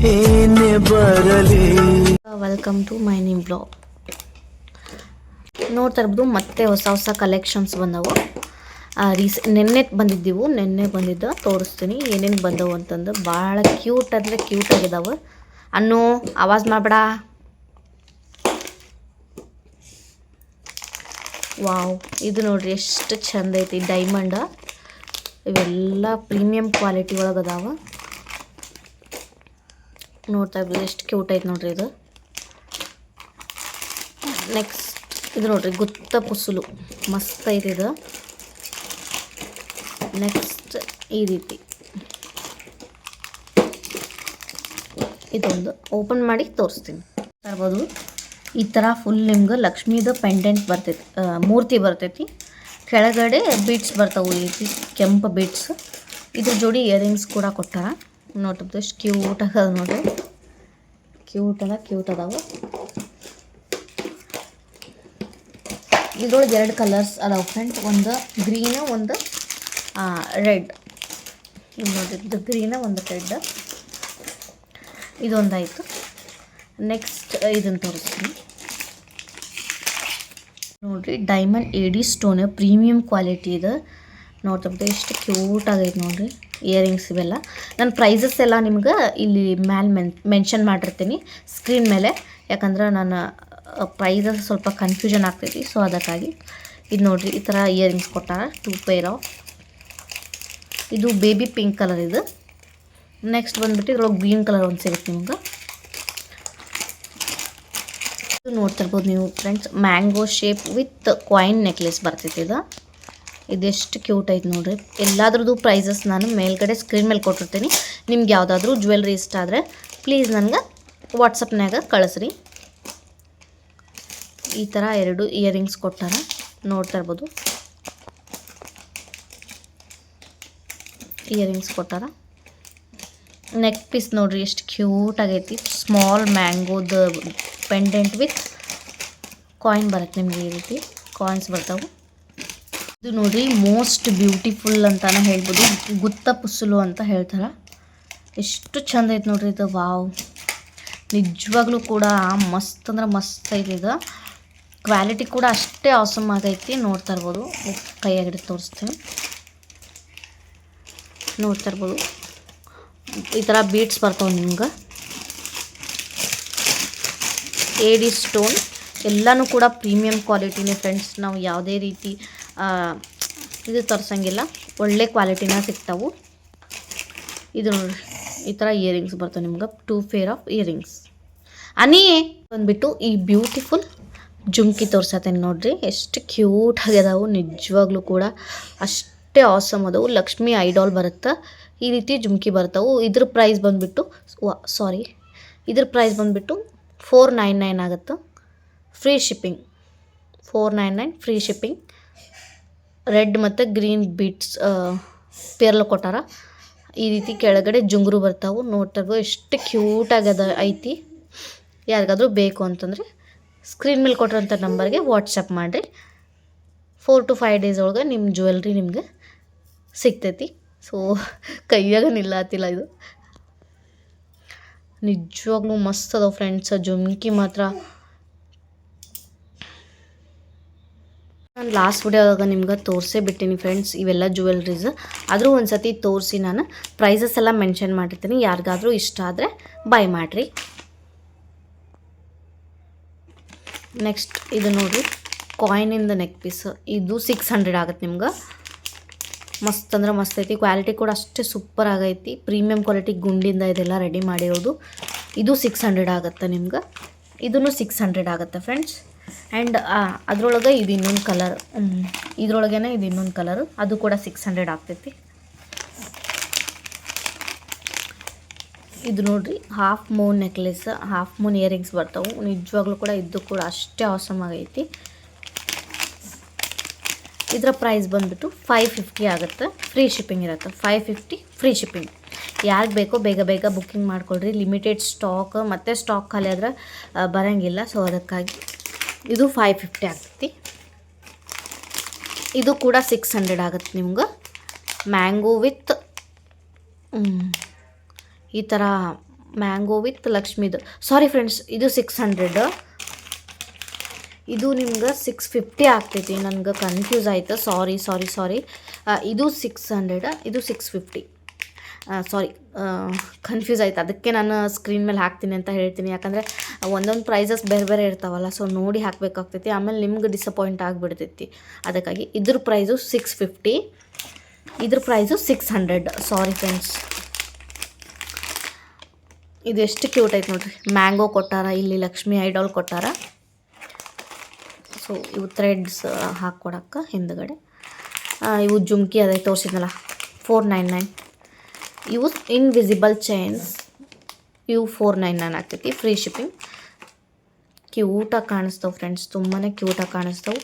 ಏನೇ ಬರಲಿ. Welcome to my new blog. ನೋಡ್ತಾ ಇರ್ಬೋದು ಮತ್ತೆ ಹೊಸ ಹೊಸ ಕಲೆಕ್ಷನ್ಸ್ ಬಂದವು. ನೆನ್ನೆ ಬಂದಿದ್ದ ತೋರಿಸ್ತೀನಿ ಏನೇನು ಬಂದವು ಅಂತಂದು. ಭಾಳ ಕ್ಯೂಟ್ ಅಂದರೆ ಕ್ಯೂಟ್ ಆಗಿದಾವೆ. ಅನ್ನು ಆವಾಜ್ ಮಾಡಬೇಡ. ವಾವ್, ಇದು ನೋಡ್ರಿ ಎಷ್ಟು ಚಂದ ಐತಿ. ಡೈಮಂಡ ಇವೆಲ್ಲ ಪ್ರೀಮಿಯಂ ಕ್ವಾಲಿಟಿ ಒಳಗೆ ಅದಾವ. ನೋಡ್ತಾ ಇರ್ಬೋದು ಎಷ್ಟು ಕ್ಯೂಟ್ ಐತೆ ನೋಡ್ರಿ ಇದು. ನೆಕ್ಸ್ಟ್ ಇದು ನೋಡ್ರಿ ಗುತ್ತ ಪುಸುಲು ಮಸ್ತ್ ಐತಿ ಇದು. ನೆಕ್ಸ್ಟ್ ಈ ರೀತಿ ಇದೊಂದು ಓಪನ್ ಮಾಡಿ ತೋರಿಸ್ತೀನಿ. ಇರ್ಬೋದು ಈ ಥರ ಫುಲ್ ನಿಮ್ಗೆ ಲಕ್ಷ್ಮೀದ ಪೆಂಡೆಂಟ್ ಬರ್ತೈತಿ, ಮೂರ್ತಿ ಬರ್ತೈತಿ. ಕೆಳಗಡೆ ಬೀಟ್ಸ್ ಬರ್ತಾವೆ, ಈ ರೀತಿ ಕೆಂಪು ಬೀಟ್ಸ್. ಇದ್ರ ಜೋಡಿ ಇಯರಿಂಗ್ಸ್ ಕೂಡ ಕೊಟ್ಟಾರ. ನೋಡ್ಬೋದು ಎಷ್ಟು ಕ್ಯೂಟ್ ಆಗದ ನೋಡ್ರಿ. ಕ್ಯೂಟ್ ಅದಾವೆ. ಇದ್ರೊಳಗೆ 2 ಕಲರ್ಸ್ ಅದಾವೆ ಫ್ರೆಂಡ್ಸ್. ಒಂದು ಗ್ರೀನ್, ಒಂದು ರೆಡ್. ಇದು ನೋಡಿರಿ, ಇದು ಗ್ರೀನ್, ಒಂದು ರೆಡ್. ಇದೊಂದಾಯಿತು. ನೆಕ್ಸ್ಟ್ ಇದನ್ನು ತೋರಿಸ್ತೀನಿ ನೋಡಿರಿ. Diamond AD stone premium quality ಇದೆ. ನೋಡ್ತಾ ಎಷ್ಟು ಕ್ಯೂಟ್ ಆಗೈತೆ ನೋಡಿರಿ. ಇಯರಿಂಗ್ಸ್ ಇವೆಲ್ಲ ನನ್ನ ಪ್ರೈಸಸ್ ಎಲ್ಲ ನಿಮ್ಗೆ ಇಲ್ಲಿ ಮೇಲೆ ಮೆನ್ಷನ್ ಮಾಡಿರ್ತೀನಿ ಸ್ಕ್ರೀನ್ ಮೇಲೆ. ಯಾಕಂದ್ರೆ ನಾನು ಪ್ರೈಸಸ್ ಸ್ವಲ್ಪ ಕನ್ಫ್ಯೂಷನ್ ಆಗ್ತೈತಿ, ಸೊ ಅದಕ್ಕಾಗಿ. ಇದು ನೋಡಿರಿ, ಈ ಥರ ಇಯರಿಂಗ್ಸ್ ಕೊಟ್ಟಾರ 2 ಪೇರ್ ಆಫ್. ಇದು ಬೇಬಿ ಪಿಂಕ್ ಕಲರ್ ಇದು. ನೆಕ್ಸ್ಟ್ ಬಂದುಬಿಟ್ಟು ಇದ್ರೊಳಗೆ ಗ್ರೀನ್ ಕಲರ್ ಒಂದು ಸಿಗುತ್ತೆ ನಿಮ್ಗೆ. ಇದು ನೋಡ್ತಾ ಇರ್ಬೋದು ನೀವು friends, mango shape with coin necklace ಬರ್ತೈತಿ ಇದು. ಇದೆಷ್ಟು ಕ್ಯೂಟ್ ಐತೆ ನೋಡಿರಿ. ಎಲ್ಲಾದ್ರದ್ದು ಪ್ರೈಸಸ್ ನಾನು ಮೇಲ್ಗಡೆ ಸ್ಕ್ರೀನ್ ಮೇಲೆ ಕೊಟ್ಟಿರ್ತೀನಿ. ನಿಮ್ಗೆ ಯಾವುದಾದ್ರೂ ಜ್ಯುವೆಲ್ರಿ ಇಷ್ಟ ಆದರೆ ಪ್ಲೀಸ್ ನನಗೆ ವಾಟ್ಸಪ್ನಾಗ ಕಳಿಸ್ರಿ. ಈ ಥರ 2 ಇಯರಿಂಗ್ಸ್ ಕೊಟ್ಟಾರ. ನೋಡ್ತಾ ಇರ್ಬೋದು, ಇಯರಿಂಗ್ಸ್ ಕೊಟ್ಟಾರ. ನೆಕ್ ಪೀಸ್ ನೋಡ್ರಿ ಎಷ್ಟು ಕ್ಯೂಟ್ ಆಗೈತಿ. ಸ್ಮಾಲ್ ಮ್ಯಾಂಗೋದ ಪೆಂಡೆಂಟ್ ವಿತ್ ಕಾಯಿನ್ ಬರುತ್ತೆ ನಿಮಗೆ. ಈ ರೀತಿ ಕಾಯಿನ್ಸ್ ಬರ್ತಾವೆ. ಇದು ನೋಡ್ರಿ ಮೋಸ್ಟ್ ಬ್ಯೂಟಿಫುಲ್ ಅಂತಾನೆ ಹೇಳ್ಬೋದು. ಗುತ್ತ ಪುಸುಲು ಅಂತ ಹೇಳ್ತಾರೆ. ಎಷ್ಟು ಚಂದ ಐತೆ ನೋಡ್ರಿ ಇದು. ವಾವ್, ನಿಜವಾಗ್ಲೂ ಕೂಡ ಮಸ್ತ್ ಅಂದ್ರೆ ಮಸ್ತ್ ಐತಿ ಇದು. ಕ್ವಾಲಿಟಿ ಕೂಡ ಅಷ್ಟೇ ಆಸಮ್ ಆಗೈತಿ. ನೋಡ್ತಾ ಇರ್ಬೋದು, ಕೈಯಾಗಿಟ್ಟು ತೋರಿಸ್ತೀನಿ. ನೋಡ್ತಾ ಇರ್ಬೋದು ಈ ಥರ ಬೀಟ್ಸ್ ಬರ್ತಾವೆ ನಿಮ್ಗೆ. AD ಸ್ಟೋನ್ ಎಲ್ಲನೂ ಕೂಡ ಪ್ರೀಮಿಯಂ ಕ್ವಾಲಿಟಿನೇ ಫ್ರೆಂಡ್ಸ್. ನಾವು ಯಾವುದೇ ರೀತಿ ಇದು ತೋರಿಸಂಗಿಲ್ಲ, ಒಳ್ಳೆ ಕ್ವಾಲಿಟಿನ ಸಿಗ್ತಾವೆ. ಇದು ನೋಡಿರಿ, ಈ ಥರ ಇಯರಿಂಗ್ಸ್ ಬರ್ತವೆ ನಿಮ್ಗೆ. 2 ಪೇರ್ ಆಫ್ ಇಯರಿಂಗ್ಸ್. ಬಂದುಬಿಟ್ಟು ಈ ಬ್ಯೂಟಿಫುಲ್ ಜುಮ್ಕಿ ತೋರ್ಸತ್ತೇನೆ ನೋಡ್ರಿ. ಎಷ್ಟು ಕ್ಯೂಟ್ ಆಗ್ಯದಾವು. ನಿಜವಾಗ್ಲೂ ಕೂಡ ಅಷ್ಟೇ ಆಸಮ್ ಅದಾವು. ಲಕ್ಷ್ಮಿ ಐಡಾಲ್ ಬರುತ್ತೆ. ಈ ರೀತಿ ಜುಮ್ಕಿ ಬರ್ತಾವೆ. ಇದ್ರ ಪ್ರೈಸ್ ಬಂದುಬಿಟ್ಟು $499 ಆಗುತ್ತೆ. Free shipping. $499 free shipping. Red ಮತ್ತು ಗ್ರೀನ್ ಬೀಟ್ಸ್ ಪೇರ್ಲ ಕೊಟ್ಟಾರ. ಈ ರೀತಿ ಕೆಳಗಡೆ ಜುಂಗುರು ಬರ್ತಾವೆ. ನೋಡ್ತಾ ಇರ್ಬೋದು ಎಷ್ಟು ಕ್ಯೂಟ್ ಆಗ್ಯದ ಐತಿ. ಯಾರಿಗಾದ್ರೂ ಬೇಕು ಅಂತಂದರೆ ಸ್ಕ್ರೀನ್ ಮೇಲೆ ಕೊಟ್ಟಿರೋಂಥ ನಂಬರ್ಗೆ ವಾಟ್ಸಪ್ ಮಾಡಿರಿ. 4 to 5 ಡೇಸ್ ಒಳಗೆ ನಿಮ್ಮ ಜ್ಯುವೆಲ್ರಿ ನಿಮಗೆ ಸಿಗ್ತೈತಿ. ಸೊ ಕೈಯಾಗ ನಿಲ್ಲತ್ತಿಲ್ಲ ಇದು. ನಿಜವಾಗ್ಲೂ ಮಸ್ತ್ ಅದಾವೆ ಫ್ರೆಂಡ್ಸ್. ಜುಮ್ಕಿ ಮಾತ್ರ ನಾನು ಲಾಸ್ಟ್ ವಿಡಿಯೋದಾಗ ನಿಮ್ಗೆ ತೋರಿಸೇ ಬಿಟ್ಟಿನಿ ಫ್ರೆಂಡ್ಸ್ ಇವೆಲ್ಲ ಜ್ಯುವೆಲ್ರೀಸ್. ಆದರೂ ಒಂದು ಸತಿ ತೋರಿಸಿ ನಾನು ಪ್ರೈಸಸ್ ಎಲ್ಲ ಮೆನ್ಷನ್ ಮಾಡಿರ್ತೀನಿ. ಯಾರಿಗಾದರೂ ಇಷ್ಟ ಆದರೆ ಬೈ ಮಾಡಿರಿ. ನೆಕ್ಸ್ಟ್ ಇದು ನೋಡಿರಿ, ಕಾಯಿನಿಂದ ನೆಕ್ ಪೀಸ್. ಇದು 600 ಆಗುತ್ತೆ ನಿಮ್ಗೆ. ಮಸ್ತ್ ಅಂದ್ರೆ ಮಸ್ತ್ ಐತಿ. ಕ್ವಾಲಿಟಿ ಕೂಡ ಅಷ್ಟೇ ಸೂಪರ್ ಆಗೈತಿ. ಪ್ರೀಮಿಯಂ ಕ್ವಾಲಿಟಿ ಗುಂಡಿಂದ ಇದೆಲ್ಲ ರೆಡಿ ಮಾಡಿರೋದು. ಇದು 600 ಆಗುತ್ತೆ ನಿಮ್ಗೆ. ಇದೂ 600 ಆಗುತ್ತೆ ಫ್ರೆಂಡ್ಸ್. ಆ್ಯಂಡ್ ಅದರೊಳಗೆ ಇದು ಇನ್ನೊಂದು ಕಲರ್, ಇದ್ರೊಳಗೇನೆ ಇದು ಇನ್ನೊಂದು ಕಲರು, ಅದು ಕೂಡ 600 ಆಗ್ತೈತಿ. ಇದು ನೋಡ್ರಿ half Moon necklace, half Moon earrings ಬರ್ತಾವೆ. ನಿಜವಾಗ್ಲೂ ಕೂಡ ಇದು ಕೂಡ ಅಷ್ಟೇ ಆಸಮ್ ಆಗೈತಿ. ಇದರ ಪ್ರೈಸ್ ಬಂದುಬಿಟ್ಟು $550 ಆಗುತ್ತೆ. ಫ್ರೀ ಶಿಪ್ಪಿಂಗ್ ಇರುತ್ತೆ. $550 ಫ್ರೀ ಶಿಪ್ಪಿಂಗ್. ಯಾರಿಗೆ ಬೇಕೋ ಬೇಗ ಬೇಗ ಬುಕ್ಕಿಂಗ್ ಮಾಡಿಕೊಡ್ರಿ. ಲಿಮಿಟೆಡ್ ಸ್ಟಾಕ್, ಮತ್ತು ಸ್ಟಾಕ್ ಖಾಲಿ ಆದ್ರೆ ಬರೋಂಗಿಲ್ಲ. ಸೊ ಅದಕ್ಕಾಗಿ ಇದು $550 ಆಗ್ತೈತಿ. ಇದು ಕೂಡ 600 ಆಗುತ್ತೆ ನಿಮ್ಗೆ. ಮ್ಯಾಂಗೋ ವಿತ್ ಈ ಥರ ಮ್ಯಾಂಗೋ ವಿತ್ ಲಕ್ಷ್ಮಿದು. ಸಾರಿ ಫ್ರೆಂಡ್ಸ್, ಇದು 600, ಇದು ನಿಮ್ಗೆ 650 ಆಗ್ತೈತಿ. ನನಗೆ ಕನ್ಫ್ಯೂಸ್ ಆಯಿತು, ಸಾರಿ. ಇದು 600, ಇದು 650. ಸಾರಿ, ಕನ್ಫ್ಯೂಸ್ ಆಯ್ತು. ಅದಕ್ಕೆ ನಾನು ಸ್ಕ್ರೀನ್ ಮೇಲೆ ಹಾಕ್ತೀನಿ ಅಂತ ಹೇಳ್ತೀನಿ. ಯಾಕಂದರೆ ಒಂದೊಂದು ಪ್ರೈಸಸ್ ಬೇರೆ ಬೇರೆ ಇರ್ತಾವಲ್ಲ, ಸೊ ನೋಡಿ ಹಾಕಬೇಕಾಗ್ತೈತಿ. ಆಮೇಲೆ ನಿಮ್ಗೆ ಡಿಸಪಾಯಿಂಟ್ ಆಗಿಬಿಡ್ತೈತಿ. ಅದಕ್ಕಾಗಿ ಇದ್ರ ಪ್ರೈಸು 650, ಇದ್ರ ಪ್ರೈಸು 600. Sorry friends. ಇದು ಎಷ್ಟು ಕ್ಯೂಟ್ ಐತೆ ನೋಡ್ರಿ. ಮ್ಯಾಂಗೋ ಕೊಟ್ಟಾರ, ಇಲ್ಲಿ ಲಕ್ಷ್ಮಿ ಐಡಾಲ್ ಕೊಟ್ಟಾರ. ಸೊ ಇವು ಥ್ರೆಡ್ಸ್ ಹಾಕ್ಕೊಡಕ್ಕೆ ಹಿಂದ್ಗಡೆ. ಇವು ಜುಮ್ಕಿ ಅದೇ ತೋರಿಸಿದ್ನಲ್ಲ, 499. ಇವು ಇನ್ವಿಸಿಬಲ್ ಚೈನ್ಸ್, ಇವು 499 ಆಗ್ತೈತಿ. Free shipping. ಕ್ಯೂಟಾಗಿ ಕಾಣಿಸ್ತವೆ ಫ್ರೆಂಡ್ಸ್, ತುಂಬಾ ಕ್ಯೂಟಾಗಿ ಕಾಣಿಸ್ತವೆ.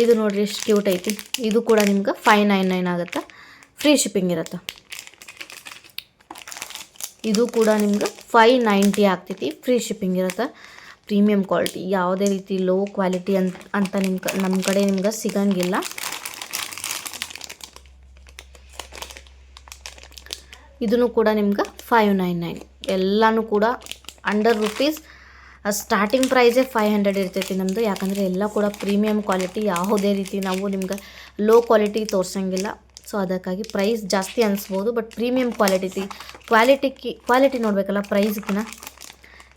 ಇದು ನೋಡಿರಿ ಎಷ್ಟು ಕ್ಯೂಟ್ ಐತಿ. ಇದು ಕೂಡ ನಿಮ್ಗೆ 599 ಆಗುತ್ತೆ. ಫ್ರೀ ಶಿಪ್ಪಿಂಗ್ ಇರುತ್ತೆ. ಇದು ಕೂಡ ನಿಮ್ಗೆ 590 ಆಗ್ತೈತಿ. ಫ್ರೀ ಶಿಪ್ಪಿಂಗ್ ಇರುತ್ತೆ. ಪ್ರೀಮಿಯಂ ಕ್ವಾಲಿಟಿ, ಯಾವುದೇ ರೀತಿ ಲೋ ಕ್ವಾಲಿಟಿ ಅಂತ ನಮ್ಮ ಕಡೆ ನಿಮ್ಗೆ ಸಿಗಂಗಿಲ್ಲ. ಇದನ್ನು ಕೂಡ ನಿಮ್ಗೆ 599. ಎಲ್ಲನೂ ಕೂಡ ಅಂಡರ್ ರುಪೀಸ್. ಸ್ಟಾರ್ಟಿಂಗ್ ಪ್ರೈಸೇ 500 ಇರ್ತೈತಿ ನಮ್ಮದು. ಯಾಕಂದರೆ ಎಲ್ಲ ಕೂಡ ಪ್ರೀಮಿಯಂ ಕ್ವಾಲಿಟಿ, ಯಾವುದೇ ರೀತಿ ನಾವು ನಿಮ್ಗೆ ಲೋ ಕ್ವಾಲಿಟಿ ತೋರಿಸಂಗಿಲ್ಲ. ಸೊ ಅದಕ್ಕಾಗಿ ಪ್ರೈಸ್ ಜಾಸ್ತಿ ಅನಿಸ್ಬೋದು, ಬಟ್ ಪ್ರೀಮಿಯಂ ಕ್ವಾಲಿಟಿ ನೋಡಬೇಕಲ್ಲ ಪ್ರೈಸ್ಗಿನ.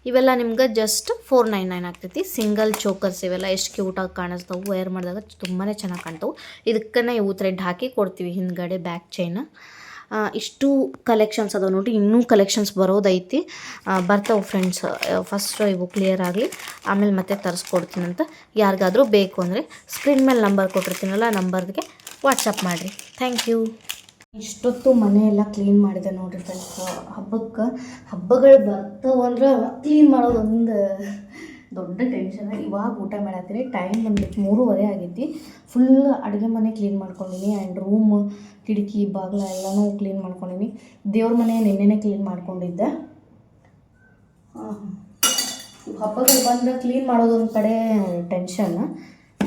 ಇವೆಲ್ಲ ನಿಮ್ಗೆ ಜಸ್ಟ್ 499 ಆಗ್ತೈತಿ. ಸಿಂಗಲ್ ಚೋಕರ್ಸ್ ಇವೆಲ್ಲ ಎಷ್ಟು ಕ್ಯೂಟಾಗಿ ಕಾಣಿಸ್ತವೆ. ವೇರ್ ಮಾಡಿದಾಗ ತುಂಬಾ ಚೆನ್ನಾಗಿ ಕಾಣ್ತವೆ. ಇದಕ್ಕನ್ನು ಇವು ಥ್ರೆಡ್ ಹಾಕಿ ಕೊಡ್ತೀವಿ ಹಿಂದ್ಗಡೆ ಬ್ಯಾಕ್ ಚೈನ್. ಇಷ್ಟು ಕಲೆಕ್ಷನ್ಸ್ ಅದಾವೆ ನೋಡಿರಿ. ಇನ್ನೂ ಕಲೆಕ್ಷನ್ಸ್ ಬರೋದೈತಿ, ಬರ್ತಾವೆ ಫ್ರೆಂಡ್ಸ್. ಫಸ್ಟ್ ಇವು ಕ್ಲಿಯರ್ ಆಗಲಿ, ಆಮೇಲೆ ಮತ್ತೆ ತರಿಸ್ಕೊಡ್ತೀನಂತ. ಯಾರಿಗಾದರೂ ಬೇಕು ಅಂದರೆ ಸ್ಕ್ರೀನ್ ಮೇಲೆ ನಂಬರ್ ಕೊಟ್ಟಿರ್ತೀನಲ್ಲ, ನಂಬರ್ಗೆ ವಾಟ್ಸಪ್ ಮಾಡಿರಿ. Thank you. ಇಷ್ಟೊತ್ತು ಮನೆಯೆಲ್ಲ ಕ್ಲೀನ್ ಮಾಡಿದೆ ನೋಡಿರಿ ಫ್ರೆಂಡ್ಸ್. ಹಬ್ಬಗಳು ಬರ್ತಾವಂದ್ರೆ ಕ್ಲೀನ್ ಮಾಡೋದು ಒಂದು ದೊಡ್ಡ ಟೆನ್ಷನ್. ಇವಾಗ ಊಟ ಮಾಡತ್ತೀನಿ. ಟೈಮ್ ಬಂದ್ಬಿಟ್ಟು 3:30 ಆಗೈತಿ. ಫುಲ್ ಅಡುಗೆ ಮನೆ ಕ್ಲೀನ್ ಮಾಡ್ಕೊಂಡಿನಿ. ಆ್ಯಂಡ್ ರೂಮ್, ಕಿಟಕಿ, ಬಾಗಿಲ ಎಲ್ಲನೂ ಕ್ಲೀನ್ ಮಾಡ್ಕೊಂಡಿನಿ. ದೇವ್ರ ಮನೆ ನಿನ್ನೆನೇ ಕ್ಲೀನ್ ಮಾಡ್ಕೊಂಡಿದ್ದೆ. ಹಬ್ಬಗಳು ಬಂದರೆ ಕ್ಲೀನ್ ಮಾಡೋದೊಂದು ಕಡೆ ಟೆನ್ಷನ್.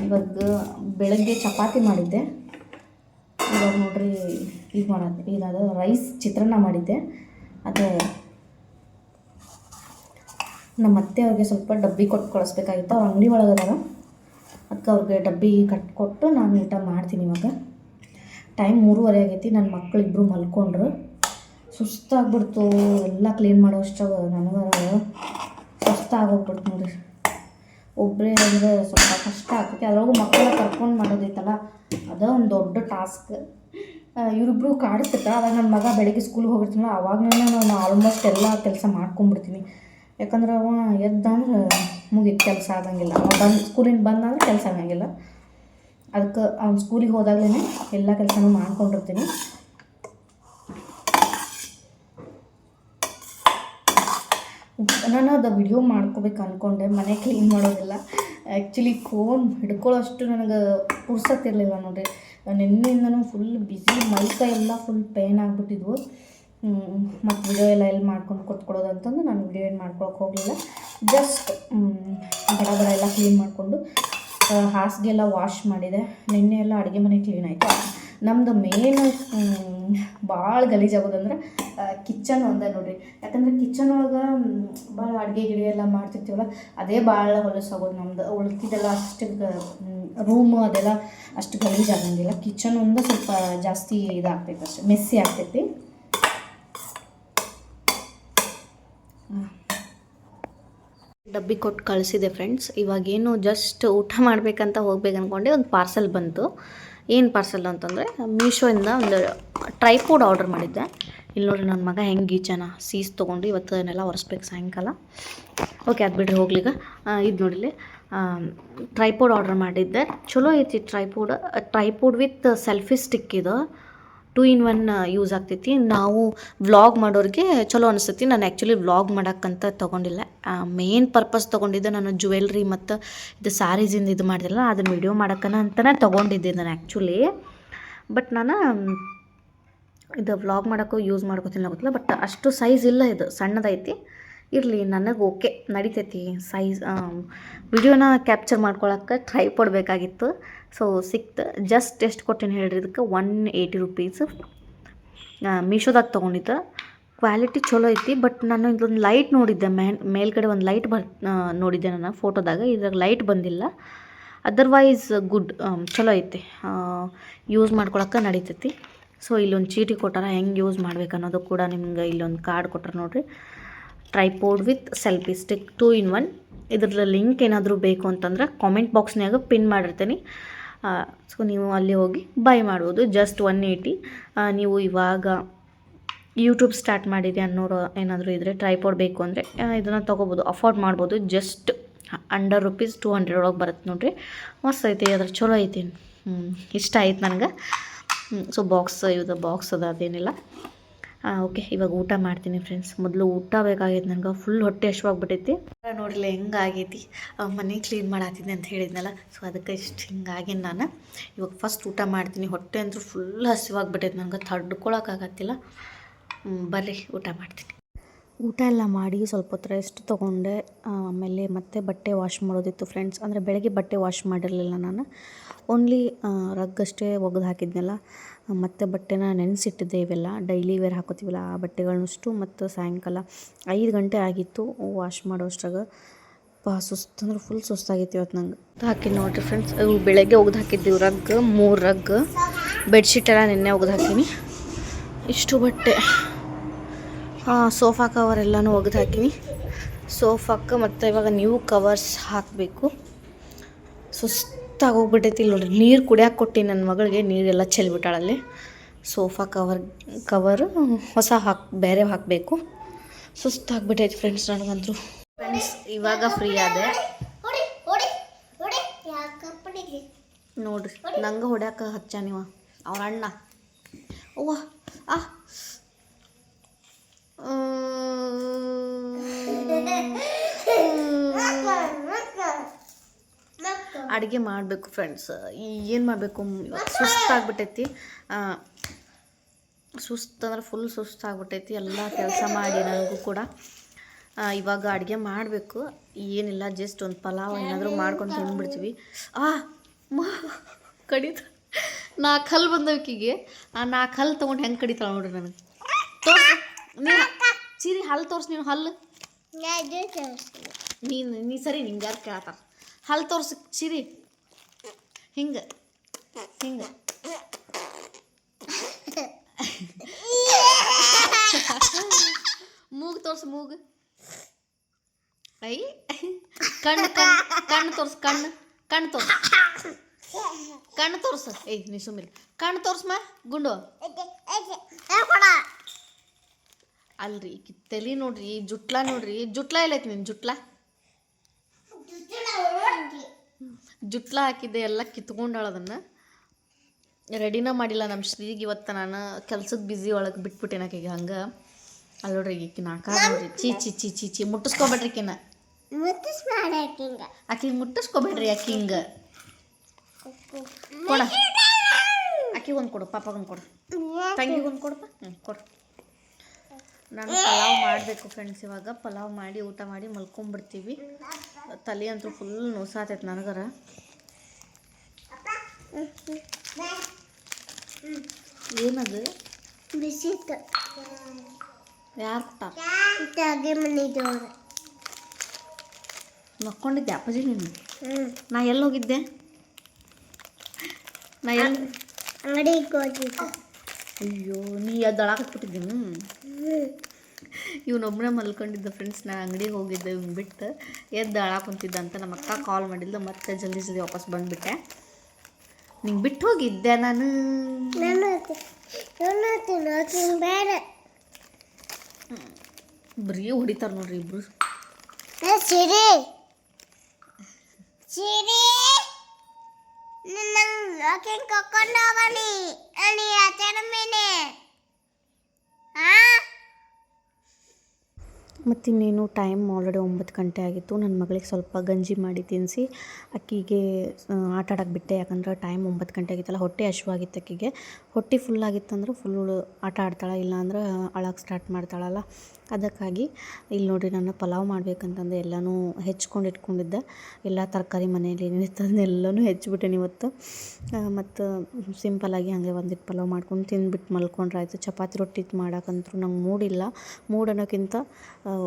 ಇವಾಗ ಬೆಳಗ್ಗೆ ಚಪಾತಿ ಮಾಡಿದ್ದೆ. ಇವಾಗ ನೋಡ್ರಿ ಇದು ರೈಸ್ ಚಿತ್ರಾನ್ನ ಮಾಡಿದ್ದೆ. ಅದೇ ನಮ್ಮ ಅತ್ತೆ ಅವ್ರಿಗೆ ಸ್ವಲ್ಪ ಡಬ್ಬಿ ಕೊಟ್ಟು ಕಳಿಸ್ಬೇಕಾಗಿತ್ತು. ಅವ್ರು ಅಂಗಡಿ ಒಳಗದಾರ, ಅದಕ್ಕೆ ಅವ್ರಿಗೆ ಡಬ್ಬಿ ಕಟ್ಕೊಟ್ಟು ನಾನು ಊಟ ಮಾಡ್ತೀನಿ. ಇವಾಗ ಟೈಮ್ 3:30 ಆಗೈತಿ. ನನ್ನ ಮಕ್ಕಳಿಬ್ಬರು ಮಲ್ಕೊಂಡ್ರು. ಸುಸ್ತಾಗ್ಬಿಡ್ತು. ಎಲ್ಲ ಕ್ಲೀನ್ ಮಾಡೋ ಅಷ್ಟಾಗ ನನಗೆ ಸುಸ್ತಾಗೋಗ್ಬಿಡ್ತು ನೋಡ್ರಿ. ಒಬ್ಬರೇ ಅಂದರೆ ಸ್ವಲ್ಪ ಕಷ್ಟ ಆಗ್ತೈತಿ. ಅದ್ರೊಳಗೂ ಮಕ್ಕಳ ಕರ್ಕೊಂಡು ಮಾಡೋದೈತಲ್ಲ, ಅದೇ ಒಂದು ದೊಡ್ಡ ಟಾಸ್ಕ್. ಇವರಿಬ್ಬರು ಕಾಡಿಸ್ತಿರ್ತಾರೆ. ಅವಾಗ ನನ್ನ ಮಗ ಬೆಳಗ್ಗೆ ಸ್ಕೂಲ್ಗೆ ಹೋಗಿರ್ತೀನಲ್ಲ, ಅವಾಗಲೇ ನಾನು ಆಲ್ಮೋಸ್ಟ್ ಎಲ್ಲ ಕೆಲಸ ಮಾಡ್ಕೊಂಬಿಡ್ತೀನಿ. ಯಾಕಂದ್ರೆ ಅವ ಎದ್ದಂದ್ರೆ ಮುಗಿತು, ಕೆಲಸ ಆಗಂಗಿಲ್ಲ. ಅವ ಸ್ಕೂಲಿಂದ ಬಂದಂದ್ರೆ ಕೆಲಸ ಆಗಂಗಿಲ್ಲ. ಅದಕ್ಕೆ ಅವ್ನು ಸ್ಕೂಲಿಗೆ ಹೋದಾಗಲೇ ಎಲ್ಲ ಕೆಲಸನೂ ಮಾಡ್ಕೊಂಡಿರ್ತೀನಿ. ನಾನು ಅದು ವಿಡಿಯೋ ಮಾಡ್ಕೋಬೇಕು ಅಂದ್ಕೊಂಡೆ, ಮನೆ ಕ್ಲೀನ್ ಮಾಡೋದಿಲ್ಲ. ಆ್ಯಕ್ಚುಲಿ ಫೋನ್ ಹಿಡ್ಕೊಳ್ಳೋಷ್ಟು ನನಗೆ ಪುರ್ಸತ್ತಿರಲಿಲ್ಲ ನೋಡಿರಿ. ನಿನ್ನೆಯಿಂದನೂ ಫುಲ್ ಬ್ಯುಸಿ, ಮೈಕೈ ಎಲ್ಲ ಫುಲ್ ಪೇನ್ ಆಗಿಬಿಟ್ಟಿದ್ವು. ಮತ್ತು ವಿಡಿಯೋ ಎಲ್ಲ ಎಲ್ಲಿ ಮಾಡ್ಕೊಂಡು ಕೊಟ್ಕೊಡೋದು ಅಂತಂದು ನಾನು ವಿಡಿಯೋ ಏನು ಮಾಡ್ಕೊಳಕ್ಕೆ ಹೋಗಲಿಲ್ಲ. ಜಸ್ಟ್ ಬಡ ಎಲ್ಲ ಕ್ಲೀನ್ ಮಾಡಿಕೊಂಡು ಹಾಸಿಗೆ ಎಲ್ಲ ವಾಶ್ ಮಾಡಿದೆ. ನಿನ್ನೆ ಎಲ್ಲ ಅಡುಗೆ ಮನೆ ಕ್ಲೀನ್ ಆಯಿತು. ನಮ್ಮದು ಮೇನ್ ಭಾಳ ಗಲೀಜಾಗೋದಂದ್ರೆ ಕಿಚನ್ ಒಂದೇ ನೋಡಿರಿ. ಯಾಕಂದರೆ ಕಿಚನ್ ಒಳಗೆ ಭಾಳ ಅಡುಗೆ ಎಲ್ಲ ಮಾಡ್ತಿರ್ತೀವಲ್ಲ, ಅದೇ ಭಾಳ ಹೊಲಸಾಗೋದು ನಮ್ದು. ಉಳ್ಕಿದೆಲ್ಲ ಅಷ್ಟು ರೂಮು ಅದೆಲ್ಲ ಅಷ್ಟು ಗಲೀಜಾಗಂಗಿಲ್ಲ. ಕಿಚನ್ ಒಂದು ಸ್ವಲ್ಪ ಜಾಸ್ತಿ ಇದಾಗ್ತೈತೆ, ಅಷ್ಟೇ ಮೆಸ್ಸಿ ಆಗ್ತೈತಿ. ಡಬ್ಬಿ ಕೊಟ್ಟು ಕಳಿಸಿದೆ ಫ್ರೆಂಡ್ಸ್. ಇವಾಗೇನು ಜಸ್ಟ್ ಊಟ ಮಾಡಬೇಕಂತ ಹೋಗ್ಬೇಕು ಅಂದ್ಕೊಂಡೆ. ಒಂದು ಪಾರ್ಸೆಲ್ ಬಂತು. ಏನು ಪಾರ್ಸೆಲ್ ಅಂತಂದರೆ ಮೀಶೋಯಿಂದ ಒಂದು ಟ್ರೈಪೋಡ್ ಆರ್ಡರ್ ಮಾಡಿದ್ದೆ. ಇಲ್ಲಿ ನೋಡಿರಿ ನನ್ನ ಮಗ ಹೆಂಗೆ ಗೀಚನ ಸೀಸ್ ತೊಗೊಂಡು ಇವತ್ತು ಅದನ್ನೆಲ್ಲ ಒರೆಸ್ಬೇಕು ಸಾಯಂಕಾಲ. ಓಕೆ, ಅದು ಬಿಡ್ರಿ ಹೋಗ್ಲಿಕ್ಕೆ. ಇದು ನೋಡಿಲಿ, ಟ್ರೈಪೋಡ್ ಆರ್ಡರ್ ಮಾಡಿದ್ದೆ. ಚಲೋ ಐತಿ ಟ್ರೈಪೋಡ್ ವಿತ್ ಸೆಲ್ಫಿ ಸ್ಟಿಕ್. ಇದು 2-in-1 ಯೂಸ್ ಆಗ್ತೈತಿ. ನಾವು ವ್ಲಾಗ್ ಮಾಡೋರಿಗೆ ಚಲೋ ಅನಿಸ್ತೈತಿ. ನಾನು ಆ್ಯಕ್ಚುಲಿ ವ್ಲಾಗ್ ಮಾಡೋಕ್ಕಂತ ತೊಗೊಂಡಿಲ್ಲ. ಮೇನ್ ಪರ್ಪಸ್ ತೊಗೊಂಡಿದ್ದೆ ನಾನು ಜ್ಯುವೆಲ್ರಿ ಮತ್ತು ಇದು ಸ್ಯಾರೀಸಿಂದ ಇದು ಮಾಡಿದಿಲ್ಲ, ಅದನ್ನು ವಿಡಿಯೋ ಮಾಡೋಕ್ಕನ ಅಂತಲೇ ತೊಗೊಂಡಿದ್ದೆ ನಾನು ಆ್ಯಕ್ಚುಲಿ. ಬಟ್ ನಾನು ಇದು ವ್ಲಾಗ್ ಮಾಡೋಕ್ಕೂ ಯೂಸ್ ಮಾಡ್ಕೋತೀನಿ ಗೊತ್ತಿಲ್ಲ. ಬಟ್ ಅಷ್ಟು ಸೈಜ್ ಇಲ್ಲ, ಇದು ಸಣ್ಣದೈತಿ. ಇರಲಿ, ನನಗೆ ಓಕೆ ನಡಿತೈತಿ ಸೈಜ್. ವಿಡಿಯೋನ ಕ್ಯಾಪ್ಚರ್ ಮಾಡ್ಕೊಳಕ್ಕೆ ಟ್ರೈಪೋಡ್ ಬೇಕಾಗಿತ್ತು. ಸೊ ಸಿಕ್ತು. ಜಸ್ಟ್ ಎಷ್ಟು ಕೊಟ್ಟೇನೆ ಹೇಳ್ರಿ ಇದಕ್ಕೆ? 180 ರೂಪೀಸ್. ಮೀಶೋದಾಗ ತೊಗೊಂಡಿದ್ದೆ. ಕ್ವಾಲಿಟಿ ಚಲೋ ಐತಿ. ಬಟ್ ನಾನು ಇದೊಂದು ಲೈಟ್ ನೋಡಿದ್ದೆ, ಮೇಲ್ಗಡೆ ಒಂದು ಲೈಟ್ ನೋಡಿದ್ದೆ ನಾನು ಫೋಟೋದಾಗ. ಇದ್ರಾಗ ಲೈಟ್ ಬಂದಿಲ್ಲ. ಅದರ್ವೈಸ್ ಗುಡ್, ಚಲೋ ಐತಿ, ಯೂಸ್ ಮಾಡ್ಕೊಳಕ್ಕೆ ನಡೀತೈತಿ. ಸೊ ಇಲ್ಲೊಂದು ಚೀಟಿ ಕೊಟ್ಟಾರ, ಹೆಂಗೆ ಯೂಸ್ ಮಾಡ್ಬೇಕು ಅನ್ನೋದು ಕೂಡ ನಿಮ್ಗೆ ಇಲ್ಲೊಂದು ಕಾರ್ಡ್ ಕೊಟ್ಟಾರ ನೋಡಿರಿ. Tripod with selfie stick 2 in 1. ಇದ್ರ ಲಿಂಕ್ ಏನಾದರೂ ಬೇಕು ಅಂತಂದ್ರೆ ಕಾಮೆಂಟ್ ಬಾಕ್ಸ್ನಾಗ ಪಿನ್ ಮಾಡಿರ್ತೀನಿ. ಸೊ ನೀವು ಅಲ್ಲಿ ಹೋಗಿ ಬೈ ಮಾಡ್ಬೋದು. ಜಸ್ಟ್ 180. ನೀವು ಇವಾಗ ಯೂಟ್ಯೂಬ್ ಸ್ಟಾರ್ಟ್ ಮಾಡಿರಿ ಅನ್ನೋರು ಏನಾದರೂ ಇದ್ದರೆ ಟ್ರೈಪೋಡ್ ಬೇಕು ಅಂದರೆ ಇದನ್ನು ತೊಗೋಬೋದು, ಅಫೋರ್ಡ್ ಮಾಡ್ಬೋದು. ಜಸ್ಟ್ ಅಂಡರ್ ₹200 ಒಳಗೆ ಬರುತ್ತೆ ನೋಡಿರಿ. ಮಸ್ತ್ ಐತಿ, ಅದ್ರ ಚಲೋ ಐತಿ. ಇಷ್ಟ ಆಯ್ತು ನನಗೆ. So box ಅದೇನಿಲ್ಲ. ಓಕೆ, ಇವಾಗ ಊಟ ಮಾಡ್ತೀನಿ ಫ್ರೆಂಡ್ಸ್. ಮೊದಲು ಊಟ ಬೇಕಾಗೈತೆ ನನಗೆ, ಫುಲ್ ಹೊಟ್ಟೆ ಹಶ್ವಾಗ್ಬಿಟ್ಟೈತಿ. ನೋಡಿಲ್ಲ ಹೆಂಗಾಗೈತಿ, ಮನೆ ಕ್ಲೀನ್ ಮಾಡಾತೀನಿ ಅಂತ ಹೇಳಿದ್ನಲ್ಲ, ಸೊ ಅದಕ್ಕೆ ಇಷ್ಟು ಹಿಂಗಾಗಿ ನಾನು ಇವಾಗ ಫಸ್ಟ್ ಊಟ ಮಾಡ್ತೀನಿ. ಹೊಟ್ಟೆ ಅಂತೂ ಫುಲ್ ಹಸಿವಾಗ್ಬಿಟ್ಟೈತೆ ನನಗೆ, ತಡ್ಕೊಳಕ್ಕಾಗತ್ತಿಲ್ಲ. ಬರ್ರಿ ಊಟ ಮಾಡ್ತೀನಿ. ಊಟ ಎಲ್ಲ ಮಾಡಿ ಸ್ವಲ್ಪ ಹೊತ್ತು ರೆಸ್ಟ್ ತೊಗೊಂಡೆ. ಆಮೇಲೆ ಮತ್ತೆ ಬಟ್ಟೆ ವಾಶ್ ಮಾಡೋದಿತ್ತು ಫ್ರೆಂಡ್ಸ್. ಅಂದರೆ ಬೆಳಗ್ಗೆ ಬಟ್ಟೆ ವಾಶ್ ಮಾಡಿರಲಿಲ್ಲ ನಾನು, ಓನ್ಲಿ ರಗ್ಗಷ್ಟೇ ಒಗೆದು ಹಾಕಿದ್ನಲ್ಲ. ಮತ್ತು ಬಟ್ಟೆನ ನೆನೆಸಿಟ್ಟಿದ್ದೆ. ಇವೆಲ್ಲ ಡೈಲಿ ವೇರ್ ಹಾಕೋತೀವಲ್ಲ ಆ ಬಟ್ಟೆಗಳನ್ನಷ್ಟು. ಮತ್ತು ಸಾಯಂಕಾಲ 5 ಗಂಟೆ ಆಗಿತ್ತು ವಾಶ್ ಮಾಡೋ ಅಷ್ಟ್ರಾಗ. ಸುಸ್ತು ಅಂದ್ರೆ ಫುಲ್ ಸುಸ್ತಾಗಿತ್ತು ಇವತ್ತು ನಂಗೆ. ಹಾಕಿ ನೋಡಿರಿ ಫ್ರೆಂಡ್ಸ್, ಇವು ಬೆಳಗ್ಗೆ ಒಗೆದು ಹಾಕಿದ್ದೀವಿ ರಗ್, 3 ರಗ್. ಬೆಡ್ಶೀಟ್ ಎಲ್ಲ ನಿನ್ನೆ ಒಗೆದು ಹಾಕೀನಿ. ಇಷ್ಟು ಬಟ್ಟೆ. ಸೋಫಾ ಕವರ್ ಎಲ್ಲನೂ ಒಗೆದು ಹಾಕೀನಿ ಸೋಫಾಕ್ಕೆ. ಮತ್ತು ಇವಾಗ ನ್ಯೂ ಕವರ್ಸ್ ಹಾಕಬೇಕು. ಸುಸ್ತಾಗಿ ಹೋಗ್ಬಿಟ್ಟೈತಿ. ಇಲ್ಲಿ ನೋಡಿರಿ, ನೀರು ಕುಡಿಯೋಕೆ ಕೊಟ್ಟು ನನ್ನ ಮಗಳಿಗೆ ನೀರೆಲ್ಲ ಚೆಲ್ಬಿಟ್ಟಾಳಲ್ಲಿ. ಸೋಫಾ ಕವರು ಹೊಸ ಬೇರೆ ಹಾಕಬೇಕು. ಸುಸ್ತಾಗ್ಬಿಟ್ಟೈತಿ ಫ್ರೆಂಡ್ಸ್ ನನಗಂತೂ. ಫ್ರೆಂಡ್ಸ್ ಇವಾಗ ಫ್ರೀ ಆದೆ ನೋಡ್ರಿ. ನಂಗೆ ಹೊಡ್ಯಾಕ ಹಚ್ಚ ನೀವು ಅವ್ರ ಅಣ್ಣ. ಅವ್ವ ಅಡುಗೆ ಮಾಡಬೇಕು ಫ್ರೆಂಡ್ಸ್. ಏನು ಮಾಡಬೇಕು, ಸುಸ್ತಾಗ್ಬಿಟ್ಟೈತಿ. ಸುಸ್ತಂದ್ರೆ ಫುಲ್ ಸುಸ್ತಾಗ್ಬಿಟ್ಟೈತಿ ಎಲ್ಲ ಕೆಲಸ ಮಾಡಿ ನನಗೂ ಕೂಡ. ಇವಾಗ ಅಡುಗೆ ಮಾಡಬೇಕು. ಏನಿಲ್ಲ, ಜಸ್ಟ್ ಒಂದು ಪಲಾವ್ ಏನಾದರೂ ಮಾಡ್ಕೊಂಡು ತಿಂದ್ಬಿಡ್ತೀವಿ. ಕಡಿತ 4 ಹಲ್ಲು ಬಂದವಕ್ಕಿಗೆ. ಆ 4 ಹಲ್ಲು ತೊಗೊಂಡು ಹೆಂಗೆ ಕಡಿತಾಳೆ ನೋಡ್ರಿ ನನಗೆ. ತೋರ್ಸು ನೀನು ಚಿರಿ, ಹಲ್ಲು ತೋರ್ಸು ನೀನು. ಹಲ್ಲು ನೀ ಸರಿ, ನಿಂಗೆ ಯಾರು ಕೇಳ್ತಾರ? ಹಲ್ಲು ತೋರ್ಸು ಚಿರಿ. ಹಿಂಗೆ ಮೂಗು ತೋರ್ಸು, ಮೂಗು. ಐ ಕಣ್ಣು ತೋರ್ಸು, ಕಣ್ಣು ತೋರ್ಸು. ಏಯ್ ನೀ ಸುಮ್ಮಿರಿ. ಕಣ್ಣು ತೋರ್ಸಮ್ಮ ಗುಂಡು. ಅಲ್ರಿ ತಲೆ ನೋಡ್ರಿ, ಜುಟ್ಲ ನೋಡ್ರಿ. ಜುಟ್ಲ ಎಲ್ಲೈತಿ ನಿನ್ನ ಜುಟ್ಲ ಹಾಕಿದ್ದೆ ಎಲ್ಲ ಕಿತ್ಕೊಂಡಾಳದನ್ನು. ರೆಡಿನ ಮಾಡಿಲ್ಲ ನಮ್ಮ ಶ್ರೀಗೆ. ಇವತ್ತು ನಾನು ಕೆಲ್ಸಕ್ಕೆ ಬ್ಯುಸಿ ಒಳಗೆ ಬಿಟ್ಬಿಟ್ಟೇನೆ ಆಕೆಗೆ. ಹಂಗೆ ಅಲ್ಲಿ ನೋಡ್ರಿ, ಈಕಿ ನಾಕ ನೋಡ್ರಿ. ಚೀ ಮುಟ್ಟಿಸ್ಕೊಬೇಡ್ರಿ ಆಕಿನ. ಆಕಿಗೆ ಮುಟ್ಟಿಸ್ಕೊಬೇಡ್ರಿ. ಆಕಿ ಹಿಂಗೆ ಕೊಡ. ಆಕಿಗೆ ಒಂದು ಕೊಡು, ಪಾಪಗೊಂದು ಕೊಡು, ತಂಗಿಗೊಂದು ಕೊಡಪ್ಪ. ಕೊಡು. ನಾನು ಪಲಾವ್ ಮಾಡಬೇಕು ಫ್ರೆಂಡ್ಸ್. ಇವಾಗ ಪಲಾವ್ ಮಾಡಿ ಊಟ ಮಾಡಿ ಮಲ್ಕೊಂಡ್ಬಿಡ್ತೀವಿ. ತಲೆ ಅಂತೂ ಫುಲ್ ನೋಸಾತೈತೆ ನನಗರ. ಏನದು ಬಿಸಿತ್ತು? ಯಾರು ಕೊಟ್ಟಾರ? ಮಕ್ಕೊಂಡಿದ್ದೆ ಅಪ್ಪಾಜಿ ನೀನು? ನಾ ಎಲ್ಲಿ ಹೋಗಿದ್ದೆ? ಅಂಗಡಿಗೆ ಹೋಗಿದ್ದೆ. ಅಯ್ಯೋ, ನೀ ದಳಾಕತ್ಬಿಟ್ಟಿದ್ದೀನಿ. ಇವನೊಬ್ಬನೇ ಮಲ್ಕೊಂಡಿದ್ದ ಫ್ರೆಂಡ್ಸ್. ನಾನು ಅಂಗಡಿಗೆ ಹೋಗಿದ್ದೆ, ಇವ್ನು ಬಿಟ್ಟು ಎದ್ದು ಅಳಾಕೊಂತಿದ್ದ ಅಂತ ನಮ್ಮ ಅಕ್ಕ ಕಾಲ್ ಮಾಡಿದ್ಲು. ಮತ್ತೆ ಜಲ್ದಿ ವಾಪಸ್ ಬಂದುಬಿಟ್ಟೆ. ನಿಂಗೆ ಬಿಟ್ಟು ಹೋಗಿದ್ದೆ ನಾನು. ಬರೀ ಹೊಡಿತಾರೆ ನೋಡ್ರಿ ಇಬ್ರು. ಮತ್ತು ಇನ್ನೇನು ಟೈಮ್ ಆಲ್ರೆಡಿ 9 ಗಂಟೆ ಆಗಿತ್ತು. ನನ್ನ ಮಗಳಿಗೆ ಸ್ವಲ್ಪ ಗಂಜಿ ಮಾಡಿ ತಿನ್ನಿಸಿ ಅಕ್ಕಿಗೆ ಆಟ ಆಡೋಕ್ಕೆ ಬಿಟ್ಟೆ. ಯಾಕಂದ್ರೆ ಟೈಮ್ 9 ಗಂಟೆ ಆಗಿತ್ತಲ್ಲ, ಹೊಟ್ಟೆ ಹಶ್ವಾಗಿತ್ತು ಅಕ್ಕಿಗೆ. ಹೊಟ್ಟೆ ಫುಲ್ ಆಗಿತ್ತಂದ್ರೆ ಫುಲ್ ಆಟ ಆಡ್ತಾಳೆ, ಇಲ್ಲಾಂದ್ರೆ ಅಳಕ್ಕೆ ಸ್ಟಾರ್ಟ್ ಮಾಡ್ತಾಳಲ್ಲ. ಅದಕ್ಕಾಗಿ ಇಲ್ಲಿ ನೋಡಿರಿ, ನಾನು ಪಲಾವ್ ಮಾಡ್ಬೇಕಂತಂದು ಎಲ್ಲನೂ ಹೆಚ್ಕೊಂಡು ಇಟ್ಕೊಂಡಿದ್ದೆ. ಎಲ್ಲ ತರಕಾರಿ ಮನೇಲಿ ಏನಿತ್ತು ಅದನ್ನೆಲ್ಲನೂ ಹೆಚ್ಚಿಬಿಟ್ಟೆನಿ ಇವತ್ತು. ಮತ್ತು ಸಿಂಪಲ್ಲಾಗಿ ಹಾಗೆ ಒಂದಿಟ್ಟು ಪಲಾವ್ ಮಾಡ್ಕೊಂಡು ತಿಂದ್ಬಿಟ್ಟು ಮಲ್ಕೊಂಡ್ರೆ ಆಯಿತು. ಚಪಾತಿ ರೊಟ್ಟಿ ಮಾಡೋಕ್ಕಂತೂ ನಂಗೆ ಮೂಡಿಲ್ಲ. ಮೂಡ್ ಅನ್ನೋಕ್ಕಿಂತ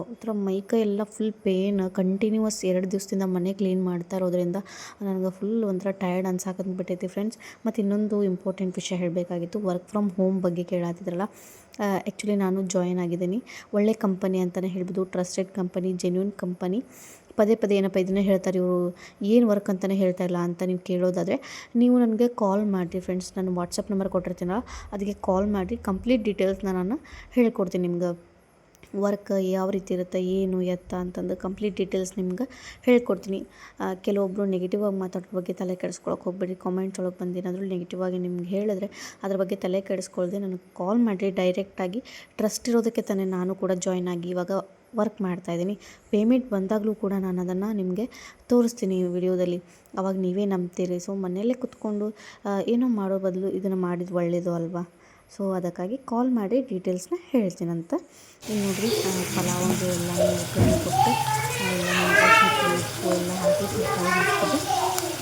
ಒಂಥರ ಮೈಕೈ ಎಲ್ಲ ಫುಲ್ ಪೇನ್, ಕಂಟಿನ್ಯೂಸ್ 2 ದಿವಸದಿಂದ ಮನೆ ಕ್ಲೀನ್ ಮಾಡ್ತಾ ಇರೋದ್ರಿಂದ ನನಗೆ ಫುಲ್ ಒಂಥರ ಟಯರ್ಡ್ ಅನ್ಸಾಕಂದ್ಬಿಟ್ಟೈತಿ ಫ್ರೆಂಡ್ಸ್. ಮತ್ತು ಇನ್ನೊಂದು ಇಂಪಾರ್ಟೆಂಟ್ ವಿಷಯ ಹೇಳಬೇಕಾಗಿತ್ತು, ವರ್ಕ್ ಫ್ರಮ್ ಹೋಮ್ ಬಗ್ಗೆ ಕೇಳಾತಿದ್ರಲ್ಲ. ಆ್ಯಕ್ಚುಲಿ ನಾನು ಜಾಯಿನ್ ಆಗಿದ್ದೀನಿ. ಒಳ್ಳೆ ಕಂಪನಿ ಅಂತಲೇ ಹೇಳ್ಬೋದು, ಟ್ರಸ್ಟೆಡ್ ಕಂಪನಿ, ಜೆನ್ಯೂನ್ ಕಂಪನಿ. ಪದೇ ಪದೇ ಏನಪ್ಪ ಇದನ್ನೇ ಹೇಳ್ತಾರೆ ಇವರು, ಏನು ವರ್ಕ್ ಅಂತಲೇ ಹೇಳ್ತಾ ಇಲ್ಲ ಅಂತ ನೀವು ಕೇಳೋದಾದರೆ ನೀವು ನನಗೆ ಕಾಲ್ ಮಾಡಿರಿ ಫ್ರೆಂಡ್ಸ್. ನಾನು ವಾಟ್ಸಪ್ ನಂಬರ್ ಕೊಟ್ಟಿರ್ತೀನಲ್ಲ, ಅದಕ್ಕೆ ಕಾಲ್ ಮಾಡಿ ಕಂಪ್ಲೀಟ್ ಡೀಟೇಲ್ಸ್ನ ನಾನು ಹೇಳ್ಕೊಡ್ತೀನಿ ನಿಮ್ಗೆ. ವರ್ಕ್ ಯಾವ ರೀತಿ ಇರುತ್ತೆ, ಏನು ಎತ್ತ ಅಂತಂದು ಕಂಪ್ಲೀಟ್ ಡೀಟೇಲ್ಸ್ ನಿಮ್ಗೆ ಹೇಳ್ಕೊಡ್ತೀನಿ. ಕೆಲವೊಬ್ಬರು ನೆಗೆಟಿವ್ ಆಗಿ ಮಾತಾಡೋ ಬಗ್ಗೆ ತಲೆ ಕೆಡಿಸ್ಕೊಳಕ್ಕೆ ಹೋಗ್ಬೇಡಿ. ಕಾಮೆಂಟ್ಸ್ ಒಳಗೆ ಬಂದು ಏನಾದರೂ ನೆಗೆಟಿವ್ ಆಗಿ ನಿಮ್ಗೆ ಹೇಳಿದ್ರೆ ಅದ್ರ ಬಗ್ಗೆ ತಲೆ ಕೆಡಿಸ್ಕೊಳ್ದೆ ನನಗೆ ಕಾಲ್ ಮಾಡಿರಿ ಡೈರೆಕ್ಟಾಗಿ. ಟ್ರಸ್ಟ್ ಇರೋದಕ್ಕೆ ತಾನೇ ನಾನು ಕೂಡ ಜಾಯ್ನ್ ಆಗಿ ಇವಾಗ ವರ್ಕ್ ಮಾಡ್ತಾಯಿದ್ದೀನಿ. ಪೇಮೆಂಟ್ ಬಂದಾಗಲೂ ಕೂಡ ನಾನು ಅದನ್ನು ನಿಮಗೆ ತೋರಿಸ್ತೀನಿ ವಿಡಿಯೋದಲ್ಲಿ, ಅವಾಗ ನೀವೇ ನಂಬ್ತೀರಿ. ಸೊ ಮನೆಯಲ್ಲೇ ಕುತ್ಕೊಂಡು ಏನೋ ಮಾಡೋ ಬದಲು ಇದನ್ನು ಮಾಡಿದ್ದು ಒಳ್ಳೆಯದು ಅಲ್ವಾ. ಸೊ ಅದಕ್ಕಾಗಿ ಕಾಲ್ ಮಾಡಿ ಡೀಟೇಲ್ಸ್ನ ಹೇಳ್ತೀನಂತ. ಈಗ ನೋಡಿರಿ, ಪಲಾವಂದು ಎಲ್ಲ ಒಗ್ಗರಣೆ ಕೊಟ್ಟು ಉಪ್ಪು ಎಲ್ಲ ಹಾಕಿ ತರಕಾರಿ ಹಾಕ್ತಿದ್ದೆ.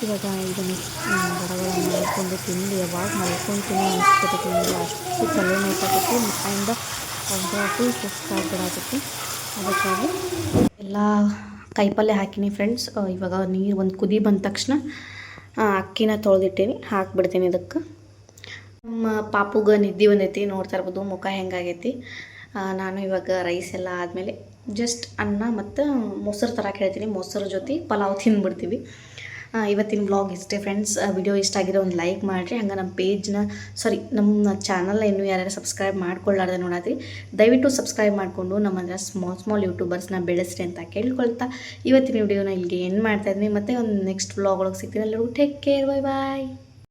ಇವಾಗ ಇದನ್ನು ಬಡಬಡ ಮಾಡಿಕೊಂಡು ತಿಂದು ಯಾವಾಗ ಮಲ್ಕೊಳ್ತೀನಿ ಅನಿಸ್ಬಿಟ್ಟೈತಿ ನನಗೆ. ಅಷ್ಟು ತಲೆ ನೋಯ್ತಾಕೈತಿ ಆ್ಯಂಡ್ ಫುಲ್ ಸುಸ್ತಾಗ್ಬಿಡಾಕೈತಿ. ಅದಕ್ಕಾಗಿ ಎಲ್ಲ ಕಾಯಿಪಲ್ಯ ಹಾಕಿನಿ ಫ್ರೆಂಡ್ಸ್. ಇವಾಗ ನೀರು ಒಂದು ಕುದಿ ಬಂದ ತಕ್ಷಣ ಅಕ್ಕಿನ ತೊಳೆದಿಟ್ಟೀನಿ, ಹಾಕ್ಬಿಡ್ತೀನಿ ಇದಕ್ಕೆ. ನಮ್ಮ ಪಾಪುಗೆ ನಿದ್ದೆ ಬಂದೈತಿ, ನೋಡ್ತಾ ಇರ್ಬೋದು ಮುಖ ಹೆಂಗಾಗೈತಿ. ನಾನು ಇವಾಗ ರೈಸ್ ಎಲ್ಲ ಆದಮೇಲೆ ಜಸ್ಟ್ ಅನ್ನ ಮತ್ತು ಮೊಸರು ತರಕ್ಕೆ ಹೇಳ್ತೀನಿ. ಮೊಸರು ಜೊತೆ ಪಲಾವ್ ತಿಂದ್ಬಿಡ್ತೀವಿ. ಇವತ್ತಿನ ಬ್ಲಾಗ್ ಇಷ್ಟೇ ಫ್ರೆಂಡ್ಸ್. ವಿಡಿಯೋ ಇಷ್ಟ ಆಗಿರೋ ಒಂದು ಲೈಕ್ ಮಾಡಿರಿ. ಹಂಗೆ ನಮ್ಮ ಚಾನಲ್ನ ಇನ್ನೂ ಯಾರ್ಯಾರು ಸಬ್ಸ್ಕ್ರೈಬ್ ಮಾಡ್ಕೊಳ್ಳಾರ್ದೆ ನೋಡಾದ್ರಿ, ದಯವಿಟ್ಟು ಸಬ್ಸ್ಕ್ರೈಬ್ ಮಾಡಿಕೊಂಡು ನಮ್ಮಂದ್ರೆ ಸ್ಮಾಲ್ ಯೂಟ್ಯೂಬರ್ಸ್ನ ಬೆಳೆಸ್ರಿ ಅಂತ ಕೇಳ್ಕೊಳ್ತಾ ಇವತ್ತಿನ ವಿಡಿಯೋನ ಇಲ್ಲಿಗೆ ಎಂಡ್ ಮಾಡ್ತಾಯಿದ್ದೀನಿ. ಮತ್ತು ಒಂದು ನೆಕ್ಸ್ಟ್ ಬ್ಲಾಗ್ ಒಳಗೆ ಸಿಗ್ತೀನಿ. ಎಲ್ಲರಿಗೂ ಟೇಕ್ ಕೇರ್, ಬೈ ಬಾಯ್.